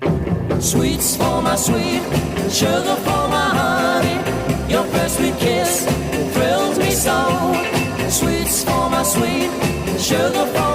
Sweets for my sweet, sugar for my honey. Your first sweet kiss thrills me so. Sweets for my sweet, sugar for